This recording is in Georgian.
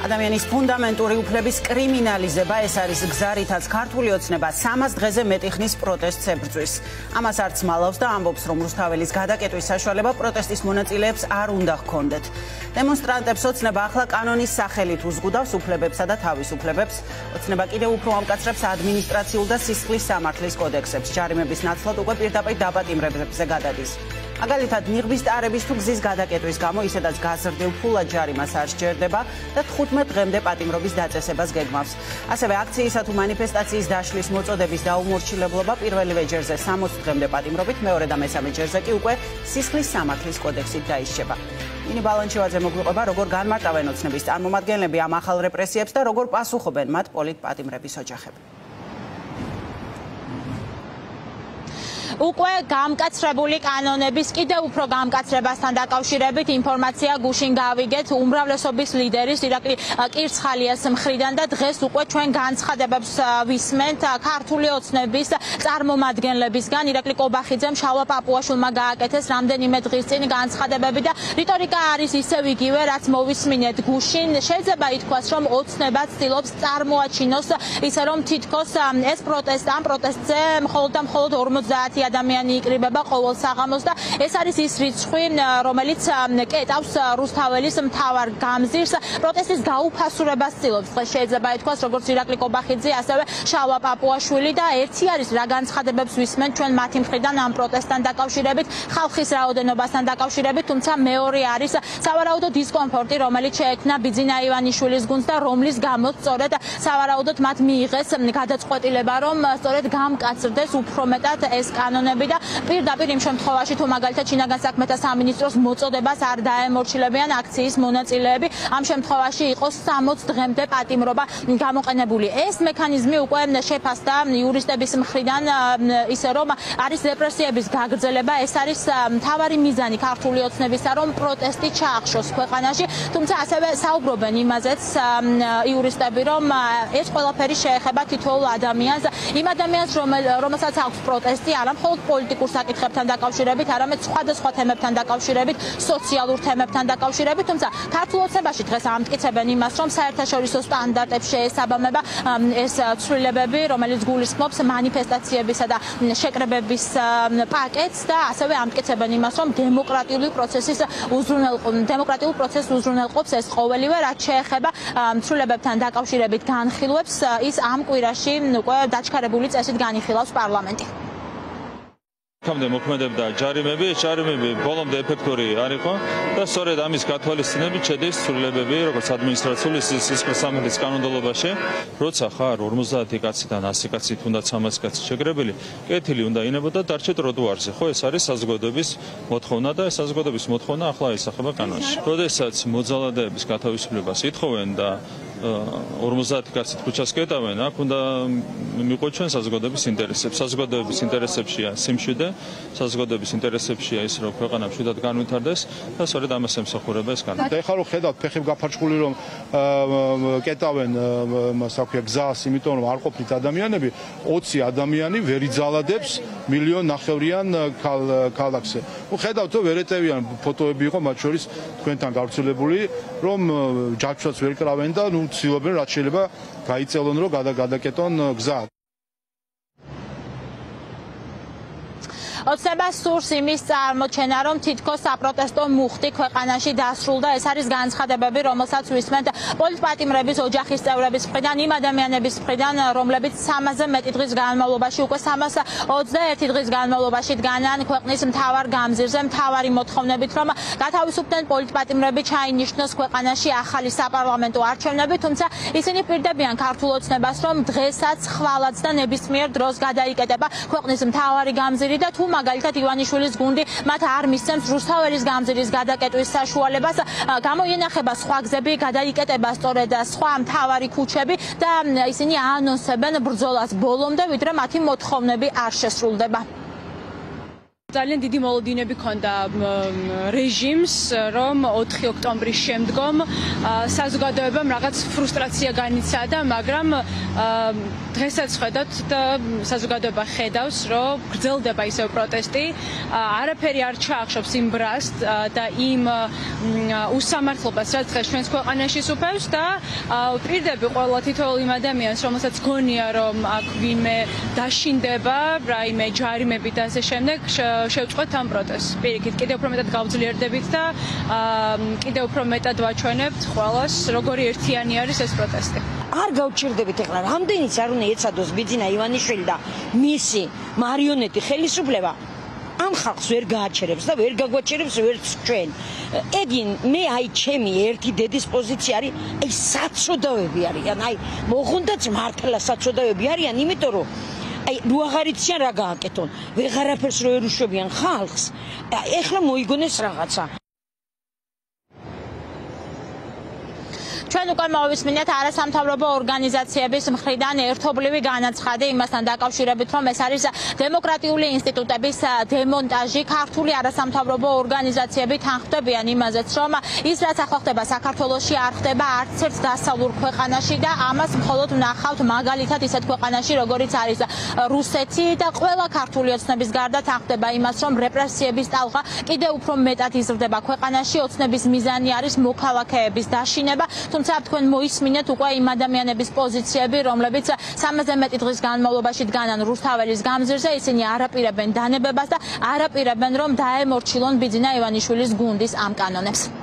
ადამიანის ფუნდამენტური უფლების კრიმინალიზება ეს არის გზა, რითაც ქართული ოცნება 300 დღეზე მეტი ხნის პროტესტს ებრძვის. ამას არც მალავს და ამბობს, რომ რუსთაველის გადაკეტვის საშუალება პროტესტის მონაწილეებს არ უნდა ჰქონდეთ. დემონსტრანტებს ოცნება ახლა კანონის სახელით უზღუდავს უფლებებსა და თავისუფლებებს. ოცნება კიდევ უფრო ამკაცრებს ადმინისტრაციულ და სისხლის სამართლის კოდექსებს. ჯარიმების ნაცვლად უკვე პირდაპირ დაპატიმრებებზე გადადის. მაგალითად, ნიღბის ტარების თუ გზის გადაკეტვის გამო ისედაც გაზრდილ ფულად ჯარიმას არ სჯერდება და 15 დღემდე პატიმრობის დაწესებას გეგმავს. ასევე აქციისა თუ მანიფესტაციის დაშლის მოწოდების დაუმორჩილებლობა პირველივე ჯერზე 60 დღემდე პატიმრობით, მეორე და მესამე ჯერზე კი უკვე სისხლის სამართლის კოდექსით დაისчება. ინი ბალანჩევაძე მოგვიყვება, როგორ განმარტავენ ოცნების წარმომადგენლები ამ ახალ რეპრესიებს და როგორ პასუხობენ მათ პოლიტპატიმრების ოჯახები. უკვე გამკაცრებული კანონების კიდევ უფრო გამკაცრებასთან დაკავშირებით ინფორმაცია გუშინ გავიგეთ უმრავლესობის ლიდერის ირაკლი კირცხალიას მხრიდან და დღეს უკვე ჩვენ განცხადებებს ვისმენთ ქართული ოცნების წარმომადგენლებისგან. ირაკლი კობახიძემ შალვა პაპუაშვილმა გააკეთეს რამდენიმე დღის წინ განცხადებები და რიტორიკა არის ისევ იგივე, რაც მოვისმინეთ გუშინ. შეიძლება ითქვას, რომ ოცნება ცდილობს წარმოაჩინოს ისე რომ თითქოს ეს ამ პროტესტზე მხოლოდ და მხოლოდ 50 ადამიანი იკრიბება ყოველ საღამოს და ეს არის ის რიცხვი, რომელიც კეტავს რუსთაველის მთავარ გამზირს. პროტესტის გაუფასურებას ცდილობს დღეს შეიძლება ითქვას როგორც ირაკლი კობახიძე, ასევე შალვა პაპუაშვილი და ერთი არის რა განცხადებებს ვისმენთ ჩვენ მათი მხრიდან ამ პროტესტთან დაკავშირებით, ხალხის რაოდენობასთან დაკავშირებით, თუმცა მეორე არის სავარაუდო დისკომფორტი, რომელიც შეექმნა ბიძინა ივანიშვილის გუნდს და რომლის გამოც სწორედ სავარაუდოდ მათ მიიღეს გადაწყვეტილება, რომ სწორედ გამკაცრდეს უფრო მეტად ეს კანონები და პირდაპირ იმ შემთხვევაში თუ მაგალითად შინაგან საქმეთა სამინისტროს მოწოდებას არ დაემორჩილებიან აქციის მონაწილეები, ამ შემთხვევაში იყოს 60 დღემდე პატიმრობა გამოყენებული. ეს მექანიზმი უკვე შეფასდა იურისტების მხრიდან ისე რომ არის რეპრესიების გაგრძელება, ეს არის მთავარი მიზანი ქართული ოცნებისა, რომ პროტესტი ჩაახშოს ქვეყანაში, თუმცა ასევე საუბრობენ იმაზეც იურისტები, რომ ეს ყველაფერი შეეხება თითოეულ ადამიანს, იმ ადამიანს, რომელსაც აქვს პროტესტი, არა მხოლოდ პოლიტიკურ საკითხებთან დაკავშირებით, არამედ სხვადასხვა თემებთან დაკავშირებით, სოციალურ თემებთან დაკავშირებით, თუმცა ქართულ ოცნებაში დღეს ამტკიცებენ იმას, რომ საერთაშორისო სტანდარტებს შეესაბამება ეს ცვლილებები, რომელიც გულისხმობს მანიფესტაციებისა და შეკრებების პაკეტს და ასევე ამტკიცებენ იმას, რომ დემოკრატიული პროცესს უზრუნველყოფს ეს ყოველივე, რაც შეეხება ცვლილებებთან დაკავშირებით განხილვებს, ის ამ კვირაში უკვე დაჩქარებული წესით განიხილავს პარლამენტი. Kamde მოქმედებდა ჯარიმები ბოლომდე ეფექტური არ იყო და სწორედ ამის გათვალისწინებით შედის ცვლილებები როგორც ადმინისტრაციული სისხლის სამართლის კანონმდებლობაში, როცა ხარ 50 კაციდან 100 კაცი თუნდაც 300 კაცი შეგრებელი, კეთილი უნდა ინებოდა დარჩე ტროტუარზე. ხო, ეს არის საზოგადოების მოთხოვნა და ეს საზოგადოების მოთხოვნა ახლა ისახება კანონში. როდესაც მოძალადეების გათავისუფლებას ითხოვენ და 50 კაცი ქუჩას კეტავენ, აქ უნდა მიყვეთ ჩვენ საზოგადოების ინტერესებს. საზოგადოების ინტერესებშია სიმშვიდე, საზოგადოების ინტერესებშია ის, რომ ქვეყანა მშვიდად განვითარდეს და სწორედ ამას ემსახურება ეს კანონი. ეხლა რომ ხედავთ ფეხები გაფარჩხული რომ კეტავენ საქმე გზას, იმიტომ რომ არ ყოფნით ადამიანები, 20 ადამიანი ვერ იძალადებს 1,5 მილიონიან ქალაქზე. ხედავთ რომ ვერ ეტევიან ფოტოები იყო მათ შორის თქვენთან გავრცელებული, რომ ჯაჭვსაც ვერ კრავენ და ცდილობენ რაც შეიძლება გაიწელონ რომ გადაკეტონ გზა. ოცნება სურს იმის წარმოჩენა, რომ თითქოს საპროტესტო მუხტი ქვეყანაში დასრულდა. ეს არის განცხადებები, რომელსაც ვისმენთ პოლიტპატიმრების ოჯახის წევრების მხრიდან, იმ ადამიანების მხრიდან, რომლებიც 300-ზე მეტი დღის განმავლობაში, უკვე 321 დღის განმავლობაში დგანან ქვეყნის მთავარ გამზირზე, მთავარი მოთხოვნებით, რომ გათავისუფლდნენ პოლიტპატიმრები, ჩაინიშნოს ქვეყანაში ახალი საპარლამენტო არჩევნები, თუმცა ისინი პირდებიან ქართულ ოცნებას, რომ დღესაც ხვალაც და ნებისმიერ დროს გადაიკეტება ქვეყნის მთავარი გამზირი და თუ მაგალითად ივანიშვილის გუნდი მათ არ მისცემს რუსთაველის გამზირის გადაკეტვის საშუალებას, გამოიენახება სხვა გზები, გადაიკეტება სწორედ სხვა მთავარი ქუჩები და ისინი აანონსებენ ბრძოლას ბოლომდე, ვიდრე მათი მოთხოვნები არ შესრულდება. ძალიან დიდი მოლოდინები ქონდა რეჟიმს, რომ 4 ოქტომბრის შემდგომ საზოგადოებამ რაღაც ფრუსტრაცია განიცადა, მაგრამ დღესაც ხედავთ და საზოგადოება ხედავს, რომ გრძელდება ისევ პროტესტი, არაფერი არ ჩაახშობს იმ ბრას და იმ უსამართლობას, რაც დღეს ჩვენს ქვეყანაში სუფევს და ვპირდები ყველა თითოეულ იმ ადამიანს, რომელსაც გონია, რომ აქ ვინმე დაშინდება, რაიმე ჯარიმები და ასე შემდეგ, შევწყვეთ ამ პროტესტს. პირიქით, კიდევ უფრო მეტად გავძლიერდებით და კიდევ უფრო მეტად ვაჩვენებთ ყველას, როგორი ერთიანი არის ეს პროტესტი. არ გავჩერდებით ეხლა, რამდენიც არ უნდა ეცადოს ბიძინა ივანიშვილი და მისი მარიონეტი ხელისუფლება ამ ხალხს ვერ გააჩერებს და ვერ გაგვაჩერებს ვერც ჩვენ. ეგინ მე აი ჩემი ერთი დედის პოზიცია არის, აი საწოდავები არიან, აი მოხუნდაც მართლა საწოდავები არიან, იმიტომ რომ აი რო აღარ იციან რა გააკეთონ, ვეღარაფერს რო ვერ უშვებიან ხალხს, ეხლა მოიგონეს რაღაცა. ჩვენ უკვე მოვისმინეთ არასამთავრობო ორგანიზაციების მხრიდან ერთობლივი განაცხადი იმასთან დაკავშირებით, რომ ეს არის დემოკრატიული ინსტიტუტების დემონტაჟი. ქართული არასამთავრობო ორგანიზაციები თანხმდებიან იმაზეც, რომ ის რაც ახლა ხდება საქართველოში არ ხდება არც ერთ დასავლურ ქვეყანაში და ამას მხოლოდ ვნახავთ მაგალითად ისეთ ქვეყანაში, როგორიც არის რუსეთი და ყველა ქართული ოცნების გარდა თანხმდება იმას, რომ რეპრესიების ტალღა კიდევ უფრო მეტად იზრდება ქვეყანაში. ოცნების მიზანი არის მოქალაქეების დაშინება. თუმცა თქვენ მოისმინეთ უკვე იმ ადამიანების პოზიციები, რომლებიც 300-ზე მეტი დღის განმავლობაში დგანან რუსთაველის გამზირზე, ისინი არაპირებენ დანებებას და არაპირებენ, რომ დაემორჩილონ ბიძინა ივანიშვილის გუნდის ამ კანონებს.